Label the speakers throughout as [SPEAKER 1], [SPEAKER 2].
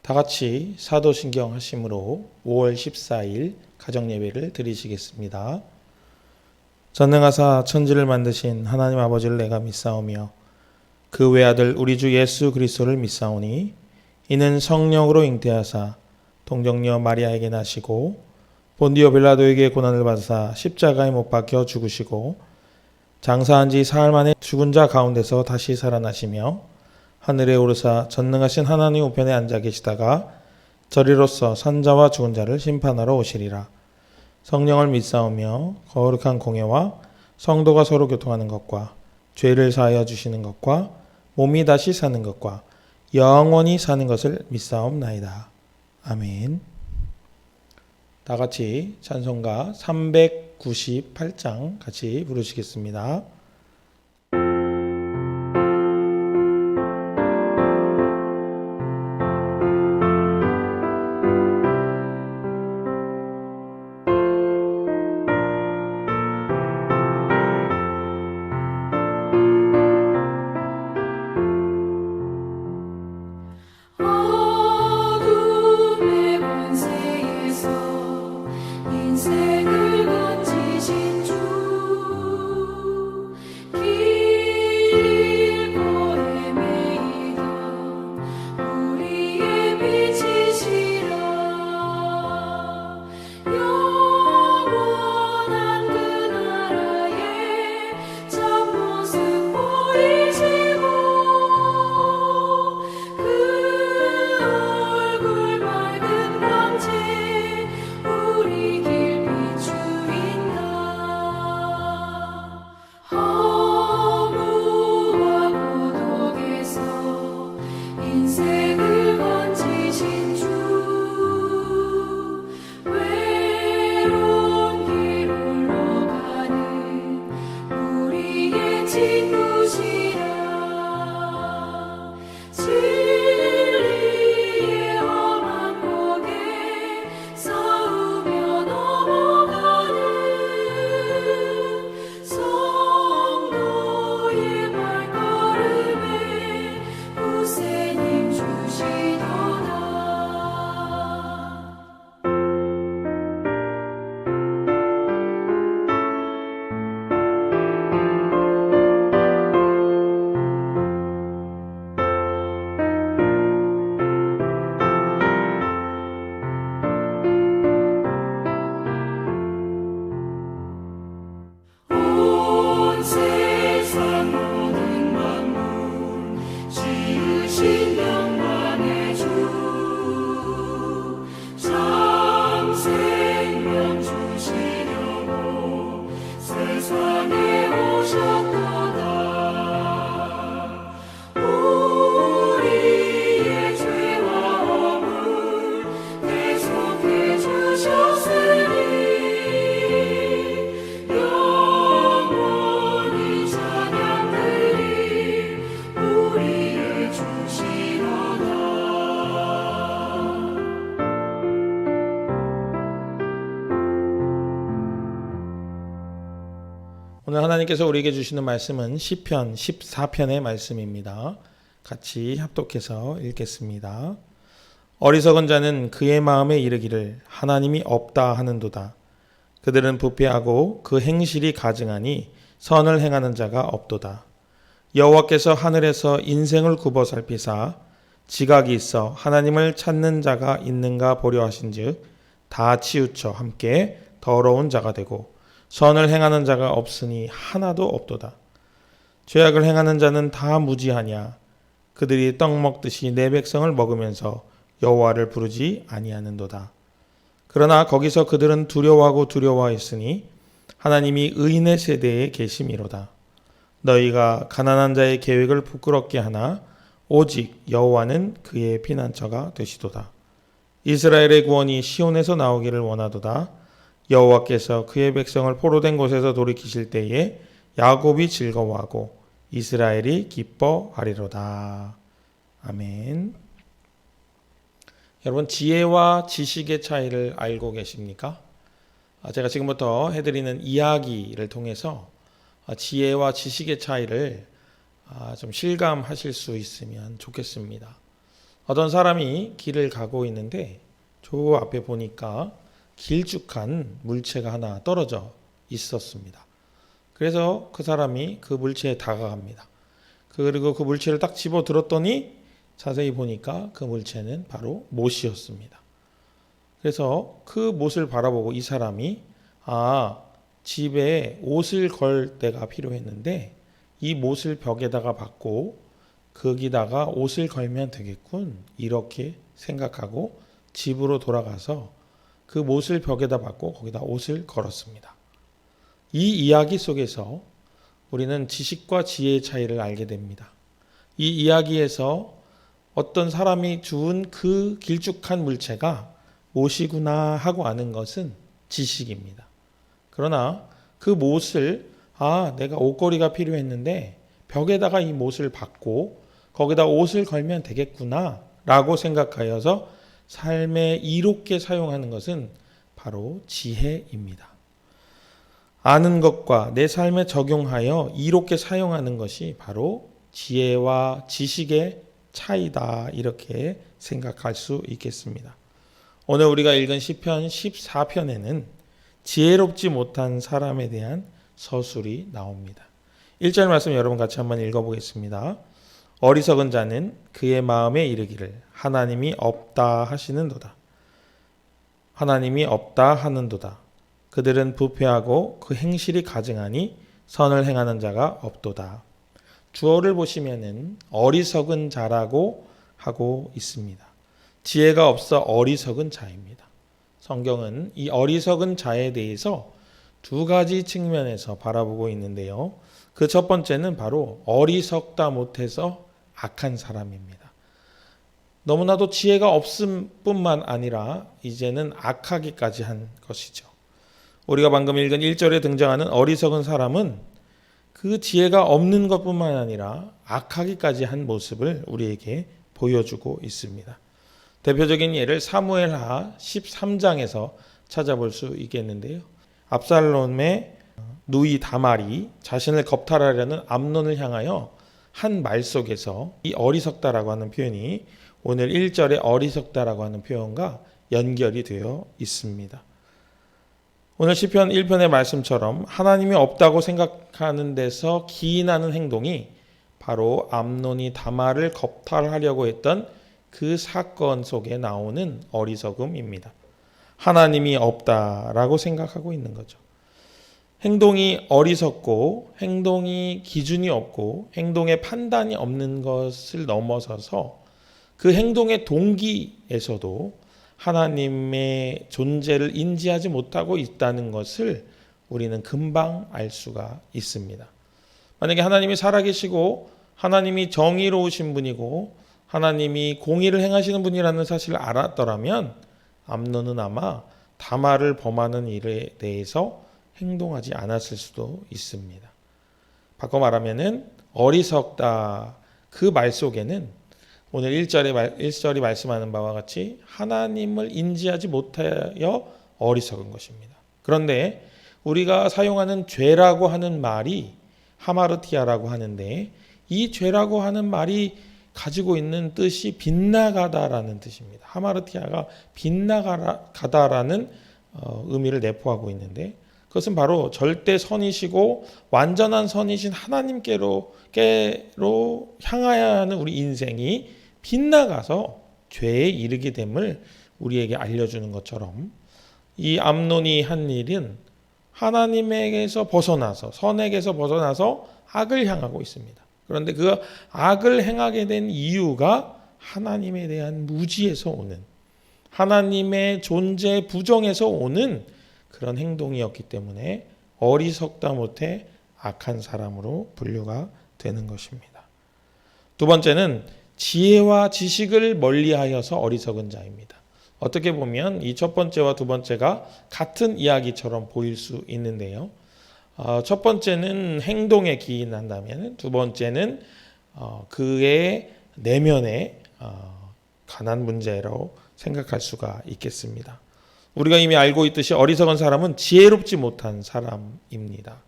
[SPEAKER 1] 다 같이 사도신경 하심으로 5월 14일 가정예배를 드리시겠습니다. 전능하사 천지를 만드신 하나님 아버지를 내가 믿사오며 그 외아들 우리 주 예수 그리스도를 믿사오니 이는 성령으로 잉태하사 동정녀 마리아에게 나시고 본디오 빌라도에게 고난을 받으사 십자가에 못 박혀 죽으시고 장사한 지 사흘 만에 죽은 자 가운데서 다시 살아나시며 하늘에 오르사 전능하신 하나님 우편에 앉아 계시다가 저리로서 산자와 죽은 자를 심판하러 오시리라. 성령을 믿사오며 거룩한 공예와 성도가 서로 교통하는 것과 죄를 사하여 주시는 것과 몸이 다시 사는 것과 영원히 사는 것을 믿사옵나이다. 아멘. 다 같이 찬송가 398장 같이 부르시겠습니다. 오늘 하나님께서 우리에게 주시는 말씀은 시편 14편의 말씀입니다. 같이 합독해서 읽겠습니다. 어리석은 자는 그의 마음에 이르기를 하나님이 없다 하는도다. 그들은 부패하고 그 행실이 가증하니 선을 행하는 자가 없도다. 여호와께서 하늘에서 인생을 굽어 살피사 지각이 있어 하나님을 찾는 자가 있는가 보려 하신즉 다 치우쳐 함께 더러운 자가 되고 선을 행하는 자가 없으니 하나도 없도다. 죄악을 행하는 자는 다 무지하냐. 그들이 떡 먹듯이 내 백성을 먹으면서 여호와를 부르지 아니하는도다. 그러나 거기서 그들은 두려워하였으니 하나님이 의인의 세대에 계심이로다. 너희가 가난한 자의 계획을 부끄럽게 하나 오직 여호와는 그의 피난처가 되시도다. 이스라엘의 구원이 시온에서 나오기를 원하도다. 여호와께서 그의 백성을 포로된 곳에서 돌이키실 때에 야곱이 즐거워하고 이스라엘이 기뻐하리로다. 아멘. 여러분, 지혜와 지식의 차이를 알고 계십니까? 제가 지금부터 해드리는 이야기를 통해서 지혜와 지식의 차이를 좀 실감하실 수 있으면 좋겠습니다. 어떤 사람이 길을 가고 있는데 저 앞에 보니까 길쭉한 물체가 하나 떨어져 있었습니다. 그래서 그 사람이 그 물체에 다가갑니다. 그리고 그 물체를 딱 집어 들었더니 자세히 보니까 그 물체는 바로 못이었습니다. 그래서 그 못을 바라보고 이 사람이 집에 옷을 걸 때가 필요했는데 이 못을 벽에다가 박고 거기다가 옷을 걸면 되겠군 이렇게 생각하고 집으로 돌아가서 그 못을 벽에다 박고 거기다 옷을 걸었습니다. 이 이야기 속에서 우리는 지식과 지혜의 차이를 알게 됩니다. 이 이야기에서 어떤 사람이 주운 그 길쭉한 물체가 못이구나 하고 아는 것은 지식입니다. 그러나 그 못을 내가 옷걸이가 필요했는데 벽에다가 이 못을 박고 거기다 옷을 걸면 되겠구나 라고 생각하여서 삶에 이롭게 사용하는 것은 바로 지혜입니다. 아는 것과 내 삶에 적용하여 이롭게 사용하는 것이 바로 지혜와 지식의 차이다 이렇게 생각할 수 있겠습니다. 오늘 우리가 읽은 시편 14편에는 지혜롭지 못한 사람에 대한 서술이 나옵니다. 1절 말씀 여러분 같이 한번 읽어보겠습니다. 어리석은 자는 그의 마음에 이르기를 하나님이 없다 하시는도다. 하나님이 없다 하는도다. 그들은 부패하고 그 행실이 가증하니 선을 행하는 자가 없도다. 주어를 보시면은 어리석은 자라고 하고 있습니다. 지혜가 없어 어리석은 자입니다. 성경은 이 어리석은 자에 대해서 두 가지 측면에서 바라보고 있는데요. 그 첫 번째는 바로 어리석다 못해서 악한 사람입니다. 너무나도 지혜가 없음 뿐만 아니라 이제는 악하기까지 한 것이죠. 우리가 방금 읽은 1절에 등장하는 어리석은 사람은 그 지혜가 없는 것뿐만 아니라 악하기까지 한 모습을 우리에게 보여주고 있습니다. 대표적인 예를 사무엘하 13장에서 찾아볼 수 있겠는데요. 압살롬의 누이 다말이 자신을 겁탈하려는 암논을 향하여 한 말 속에서 이 어리석다라고 하는 표현이 오늘 1절의 어리석다라고 하는 표현과 연결이 되어 있습니다. 오늘 시편 1편의 말씀처럼 하나님이 없다고 생각하는 데서 기인하는 행동이 바로 암논이 다말을 겁탈하려고 했던 그 사건 속에 나오는 어리석음입니다. 하나님이 없다라고 생각하고 있는 거죠. 행동이 어리석고 행동이 기준이 없고 행동의 판단이 없는 것을 넘어서서 그 행동의 동기에서도 하나님의 존재를 인지하지 못하고 있다는 것을 우리는 금방 알 수가 있습니다. 만약에 하나님이 살아계시고 하나님이 정의로우신 분이고 하나님이 공의를 행하시는 분이라는 사실을 알았더라면 암논은 아마 다말을 범하는 일에 대해서 행동하지 않았을 수도 있습니다. 바꿔 말하면은 어리석다 그 말 속에는 오늘 1절이 말씀하는 바와 같이 하나님을 인지하지 못하여 어리석은 것입니다. 그런데 우리가 사용하는 죄라고 하는 말이 하마르티아라고 하는데 이 죄라고 하는 말이 가지고 있는 뜻이 빗나가다라는 뜻입니다. 하마르티아가 빗나가다라는 의미를 내포하고 있는데 그것은 바로 절대 선이시고 완전한 선이신 하나님께로 향하여 하는 우리 인생이 빗나가서 죄에 이르게 됨을 우리에게 알려주는 것처럼 이 암논이 한 일은 하나님에게서 벗어나서 선에게서 벗어나서 악을 향하고 있습니다. 그런데 그 악을 행하게 된 이유가 하나님에 대한 무지에서 오는 하나님의 존재 부정에서 오는 그런 행동이었기 때문에 어리석다 못해 악한 사람으로 분류가 되는 것입니다. 두 번째는 지혜와 지식을 멀리하여서 어리석은 자입니다. 어떻게 보면 이 첫 번째와 두 번째가 같은 이야기처럼 보일 수 있는데요. 첫 번째는 행동에 기인한다면 두 번째는 그의 내면의 관한 문제로 생각할 수가 있겠습니다. 우리가 이미 알고 있듯이 어리석은 사람은 지혜롭지 못한 사람입니다.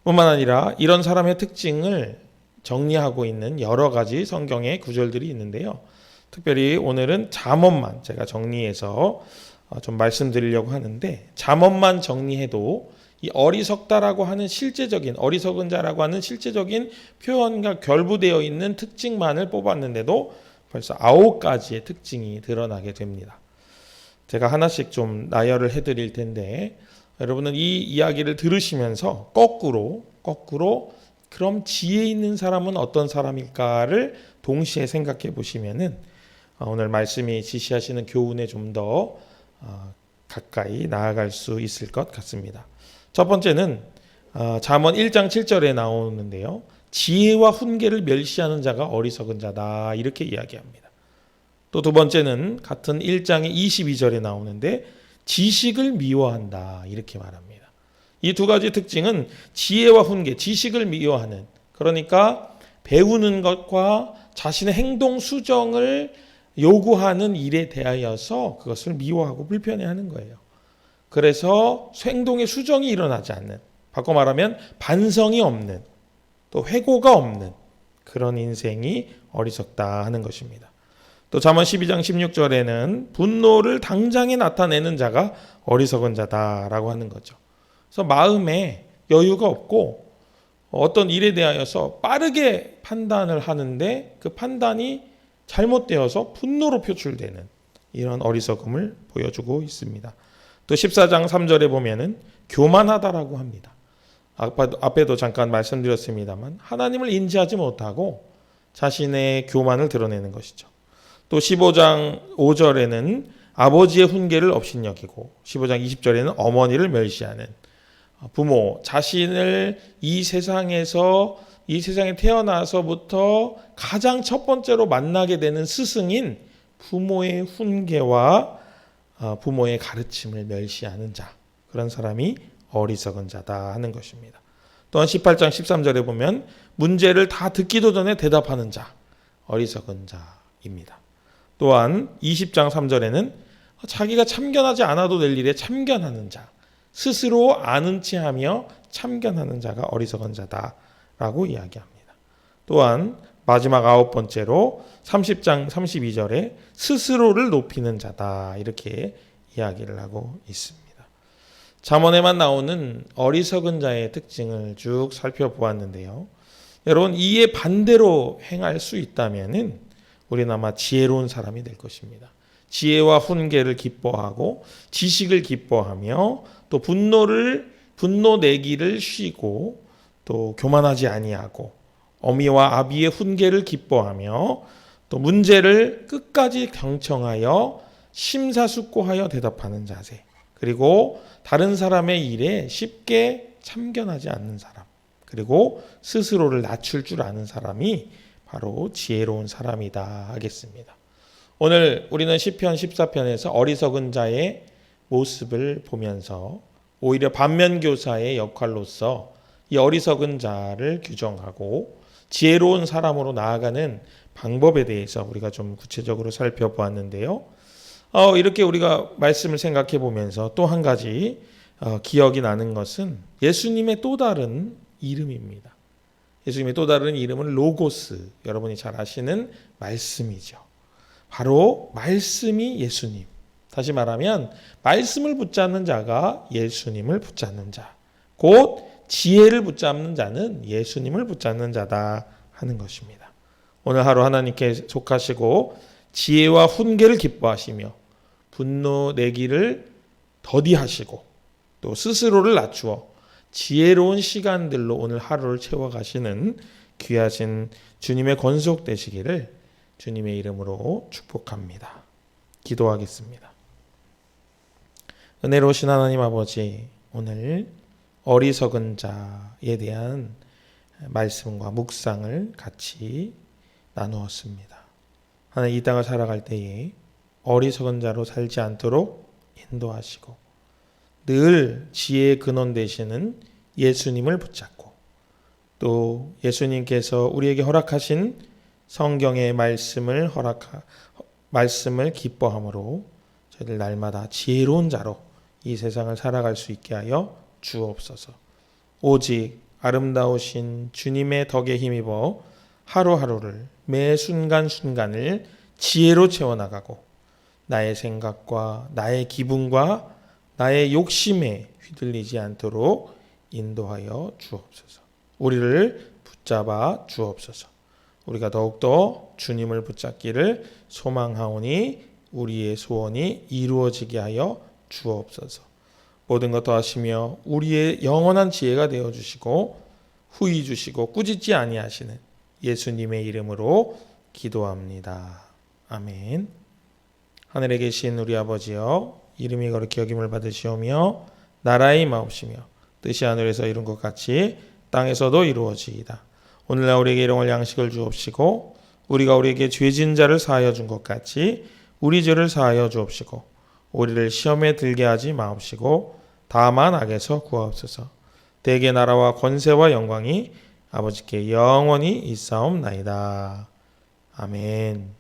[SPEAKER 1] 뿐만 아니라 이런 사람의 특징을 정리하고 있는 여러 가지 성경의 구절들이 있는데요. 특별히 오늘은 잠언만 제가 정리해서 좀 말씀드리려고 하는데, 잠언만 정리해도 이 어리석다라고 하는 실제적인, 어리석은 자라고 하는 실제적인 표현과 결부되어 있는 특징만을 뽑았는데도 벌써 9가지의 특징이 드러나게 됩니다. 제가 하나씩 좀 나열을 해드릴 텐데, 여러분은 이 이야기를 들으시면서 거꾸로 그럼 지혜 있는 사람은 어떤 사람일까를 동시에 생각해 보시면은 오늘 말씀이 지시하시는 교훈에 좀 더 가까이 나아갈 수 있을 것 같습니다. 첫 번째는 잠언 1장 7절에 나오는데요. 지혜와 훈계를 멸시하는 자가 어리석은 자다, 이렇게 이야기합니다. 또 두 번째는 같은 1장의 22절에 나오는데 지식을 미워한다, 이렇게 말합니다. 이 두 가지 특징은 지혜와 훈계, 지식을 미워하는, 그러니까 배우는 것과 자신의 행동 수정을 요구하는 일에 대하여서 그것을 미워하고 불편해하는 거예요. 그래서 행동의 수정이 일어나지 않는, 바꿔 말하면 반성이 없는, 또 회고가 없는 그런 인생이 어리석다 하는 것입니다. 또 잠언 12장 16절에는 분노를 당장에 나타내는 자가 어리석은 자다라고 하는 거죠. 그래서 마음에 여유가 없고 어떤 일에 대하여서 빠르게 판단을 하는데 그 판단이 잘못되어서 분노로 표출되는 이런 어리석음을 보여주고 있습니다. 또 14장 3절에 보면은 교만하다라고 합니다. 앞에도 잠깐 말씀드렸습니다만 하나님을 인지하지 못하고 자신의 교만을 드러내는 것이죠. 또 15장 5절에는 아버지의 훈계를 업신여기고 15장 20절에는 어머니를 멸시하는 부모, 자신을 이 세상에 태어나서부터 가장 첫 번째로 만나게 되는 스승인 부모의 훈계와 부모의 가르침을 멸시하는 자, 그런 사람이 어리석은 자다 하는 것입니다. 또한 18장 13절에 보면 문제를 다 듣기도 전에 대답하는 자, 어리석은 자입니다. 또한 20장 3절에는 자기가 참견하지 않아도 될 일에 참견하는 자, 스스로 아는 체하며 참견하는 자가 어리석은 자다라고 이야기합니다. 또한 마지막 9번째로 30장 32절에 스스로를 높이는 자다, 이렇게 이야기를 하고 있습니다. 잠언에만 나오는 어리석은 자의 특징을 쭉 살펴보았는데요. 여러분, 이에 반대로 행할 수 있다면은 우리는 아마 지혜로운 사람이 될 것입니다. 지혜와 훈계를 기뻐하고 지식을 기뻐하며 또 분노 내기를 쉬고 또 교만하지 아니하고 어미와 아비의 훈계를 기뻐하며 또 문제를 끝까지 경청하여 심사숙고하여 대답하는 자세, 그리고 다른 사람의 일에 쉽게 참견하지 않는 사람, 그리고 스스로를 낮출 줄 아는 사람이 바로 지혜로운 사람이다 하겠습니다. 오늘 우리는 시편 14편에서 어리석은 자의 모습을 보면서 오히려 반면교사의 역할로서 이 어리석은 자를 규정하고 지혜로운 사람으로 나아가는 방법에 대해서 우리가 좀 구체적으로 살펴보았는데요. 이렇게 우리가 말씀을 생각해 보면서 또 한 가지 기억이 나는 것은 예수님의 또 다른 이름입니다. 예수님의 또 다른 이름은 로고스, 여러분이 잘 아시는 말씀이죠. 바로 말씀이 예수님. 다시 말하면 말씀을 붙잡는 자가 예수님을 붙잡는 자, 곧 지혜를 붙잡는 자는 예수님을 붙잡는 자다 하는 것입니다. 오늘 하루 하나님께 속하시고 지혜와 훈계를 기뻐하시며 분노 내기를 더디하시고 또 스스로를 낮추어 지혜로운 시간들로 오늘 하루를 채워가시는 귀하신 주님의 권속 되시기를 주님의 이름으로 축복합니다. 기도하겠습니다. 은혜로우신 하나님 아버지, 오늘 어리석은 자에 대한 말씀과 묵상을 같이 나누었습니다. 하나님, 이 땅을 살아갈 때에 어리석은 자로 살지 않도록 인도하시고 늘 지혜의 근원 되시는 예수님을 붙잡고 또 예수님께서 우리에게 허락하신 성경의 말씀을 기뻐함으로 저희들 날마다 지혜로운 자로 이 세상을 살아갈 수 있게 하여 주옵소서. 오직 아름다우신 주님의 덕에 힘입어 하루하루를 매 순간순간을 지혜로 채워나가고 나의 생각과 나의 기분과 나의 욕심에 휘둘리지 않도록 인도하여 주옵소서. 우리를 붙잡아 주옵소서. 우리가 더욱더 주님을 붙잡기를 소망하오니 우리의 소원이 이루어지게 하여 주옵소서. 모든 것 더하시며 우리의 영원한 지혜가 되어 주시고 후히 주시고 꾸짖지 아니하시는 예수님의 이름으로 기도합니다. 아멘. 하늘에 계신 우리 아버지여, 이름이 거룩히 여김을 받으시오며 나라의 임하옵시며 뜻이 하늘에서 이룬 것 같이 땅에서도 이루어지이다. 오늘날 우리에게 일용할 양식을 주옵시고 우리가 우리에게 죄진 자를 사하여 준 것 같이 우리 죄를 사하여 주옵시고 우리를 시험에 들게 하지 마옵시고 다만 악에서 구하옵소서. 대개 나라와 권세와 영광이 아버지께 영원히 있사옵나이다. 아멘.